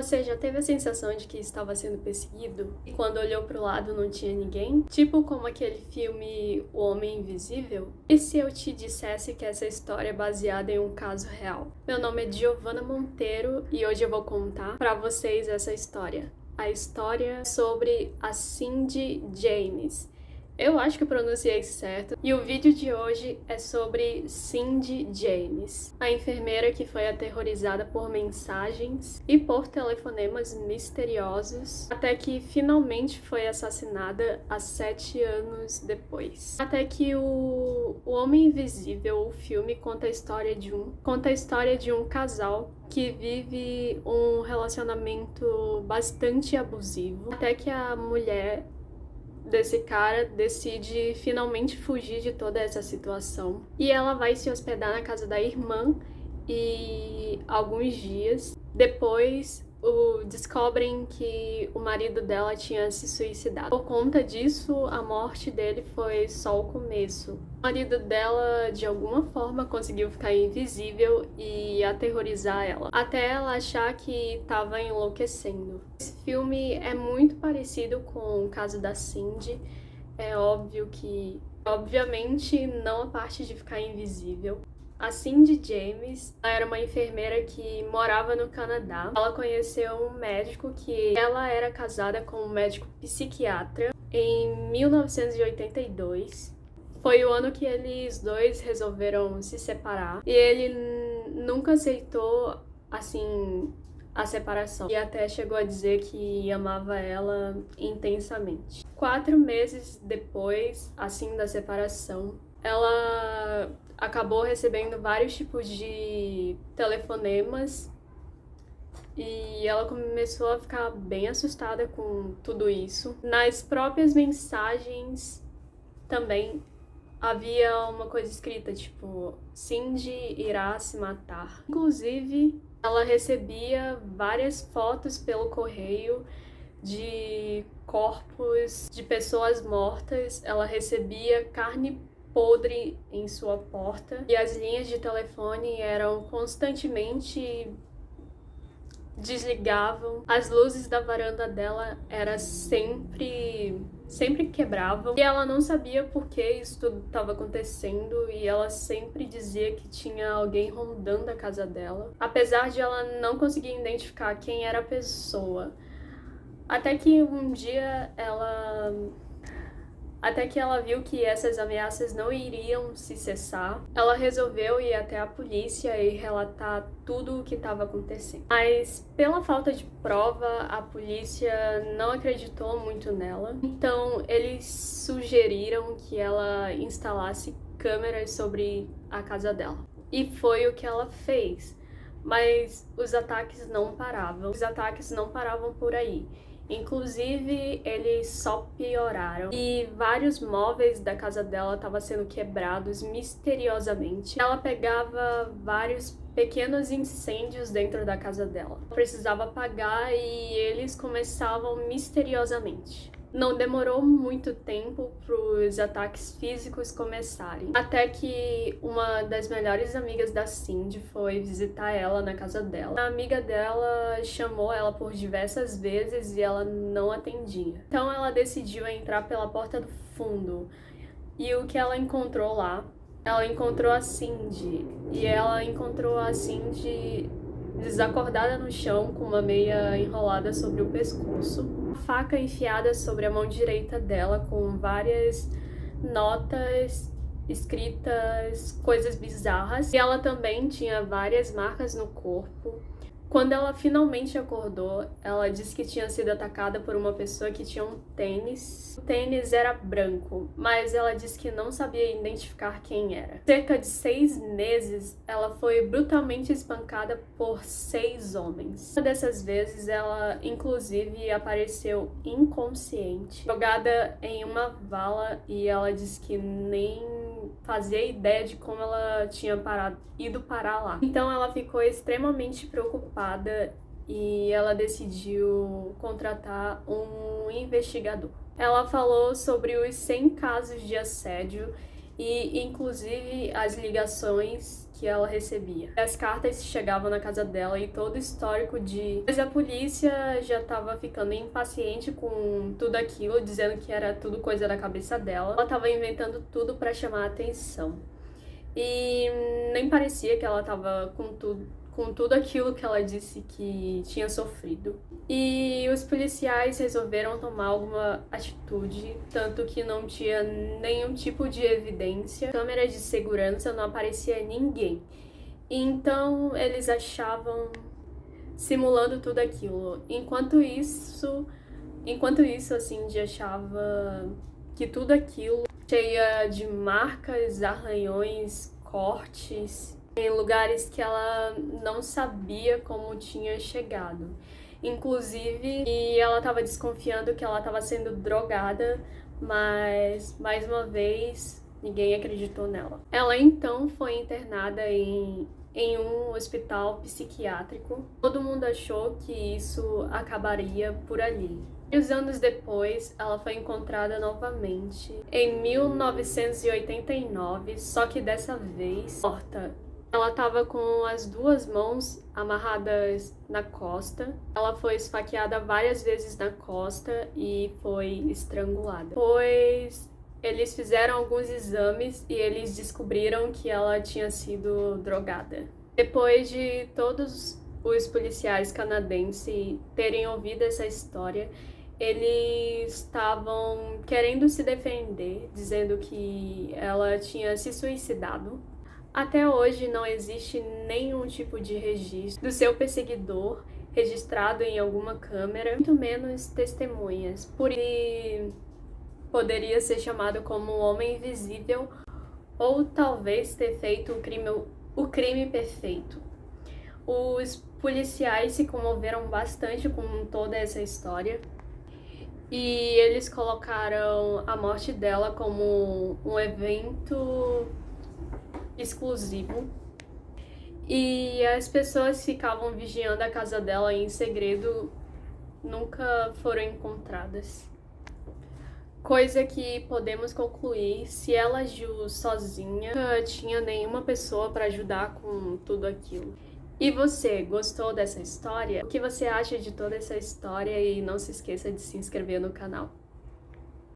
Você já teve a sensação de que estava sendo perseguido e quando olhou para o lado não tinha ninguém? Tipo como aquele filme O Homem Invisível? E se eu te dissesse que essa história é baseada em um caso real? Meu nome é Giovana Monteiro e hoje eu vou contar para vocês essa história. A história sobre a Cindy James. Eu acho que eu pronunciei certo. E o vídeo de hoje é sobre Cindy James, a enfermeira que foi aterrorizada por mensagens e por telefonemas misteriosos, até que finalmente foi assassinada há 7 anos depois. Até que o Homem Invisível, o filme, conta a história de um casal que vive um relacionamento bastante abusivo, até que a mulher desse cara decide finalmente fugir de toda essa situação. E ela vai se hospedar na casa da irmã e alguns dias depois descobrem que o marido dela tinha se suicidado. Por conta disso, a morte dele foi só o começo. O marido dela, de alguma forma, conseguiu ficar invisível e aterrorizar ela, até ela achar que estava enlouquecendo. Esse filme é muito parecido com o caso da Cindy. É óbvio que, obviamente, não a parte de ficar invisível. A Cindy James era uma enfermeira que morava no Canadá. Ela conheceu um médico que ela era casada com um médico psiquiatra em 1982. Foi o ano que eles dois resolveram se separar e ele nunca aceitou, assim, a separação e até chegou a dizer que amava ela intensamente. 4 meses depois, assim, da separação, ela acabou recebendo vários tipos de telefonemas e ela começou a ficar bem assustada com tudo isso. Nas próprias mensagens também havia uma coisa escrita, tipo, Cindy irá se matar. Inclusive, ela recebia várias fotos pelo correio de corpos de pessoas mortas. Ela recebia carne podre em sua porta e as linhas de telefone eram constantemente desligavam. As luzes da varanda dela era sempre quebravam e ela não sabia por que isso tudo estava acontecendo e ela sempre dizia que tinha alguém rondando a casa dela, apesar de ela não conseguir identificar quem era a pessoa. Até que um dia ela viu que essas ameaças não iriam se cessar, ela resolveu ir até a polícia e relatar tudo o que estava acontecendo. Mas, pela falta de prova, a polícia não acreditou muito nela. Então, eles sugeriram que ela instalasse câmeras sobre a casa dela. E foi o que ela fez. Mas os ataques não paravam. Os ataques não paravam por aí. Inclusive, eles só pioraram e vários móveis da casa dela estavam sendo quebrados misteriosamente. Ela pegava vários pequenos incêndios dentro da casa dela. Precisava apagar e eles começavam misteriosamente. Não demorou muito tempo para os ataques físicos começarem, até que uma das melhores amigas da Cindy foi visitar ela na casa dela. A amiga dela chamou ela por diversas vezes e ela não atendia. Então ela decidiu entrar pela porta do fundo. E o que ela encontrou lá? Ela encontrou a Cindy. E ela encontrou a Cindy desacordada no chão, com uma meia enrolada sobre o pescoço, uma faca enfiada sobre a mão direita dela, com várias notas escritas, coisas bizarras. E ela também tinha várias marcas no corpo. Quando ela finalmente acordou, ela disse que tinha sido atacada por uma pessoa que tinha um tênis. O tênis era branco, mas ela disse que não sabia identificar quem era. Cerca de 6 meses, ela foi brutalmente espancada por 6 homens. Uma dessas vezes, ela inclusive apareceu inconsciente, jogada em uma vala, e ela disse que nem fazia ideia de como ela tinha ido parar lá. Então ela ficou extremamente preocupada e ela decidiu contratar um investigador. Ela falou sobre os 100 casos de assédio e inclusive as ligações que ela recebia. As cartas chegavam na casa dela e todo o histórico de... Mas a polícia já estava ficando impaciente com tudo aquilo, dizendo que era tudo coisa da cabeça dela. Ela estava inventando tudo para chamar a atenção. E nem parecia que ela estava com tudo aquilo que ela disse que tinha sofrido. E os policiais resolveram tomar alguma atitude, tanto que não tinha nenhum tipo de evidência. Câmera de segurança não aparecia ninguém. Então eles achavam, simulando tudo aquilo. Enquanto isso, a Cindy achava que tudo aquilo, cheia de marcas, arranhões, cortes, em lugares que ela não sabia como tinha chegado. Inclusive, e ela estava desconfiando que ela estava sendo drogada, mas, mais uma vez, ninguém acreditou nela. Ela então foi internada em um hospital psiquiátrico. Todo mundo achou que isso acabaria por ali. E uns anos depois, ela foi encontrada novamente, em 1989, só que dessa vez morta. Ela estava com as duas mãos amarradas na costa. Ela foi esfaqueada várias vezes na costa e foi estrangulada. Depois, eles fizeram alguns exames e eles descobriram que ela tinha sido drogada. Depois de todos os policiais canadenses terem ouvido essa história, eles estavam querendo se defender, dizendo que ela tinha se suicidado. Até hoje não existe nenhum tipo de registro do seu perseguidor registrado em alguma câmera, muito menos testemunhas. Por isso, poderia ser chamado como um homem invisível ou talvez ter feito o crime perfeito. Os policiais se comoveram bastante com toda essa história e eles colocaram a morte dela como um evento exclusivo, e as pessoas ficavam vigiando a casa dela em segredo, nunca foram encontradas. Coisa que podemos concluir, se ela agiu sozinha, nunca tinha nenhuma pessoa para ajudar com tudo aquilo. E você, gostou dessa história? O que você acha de toda essa história? E não se esqueça de se inscrever no canal.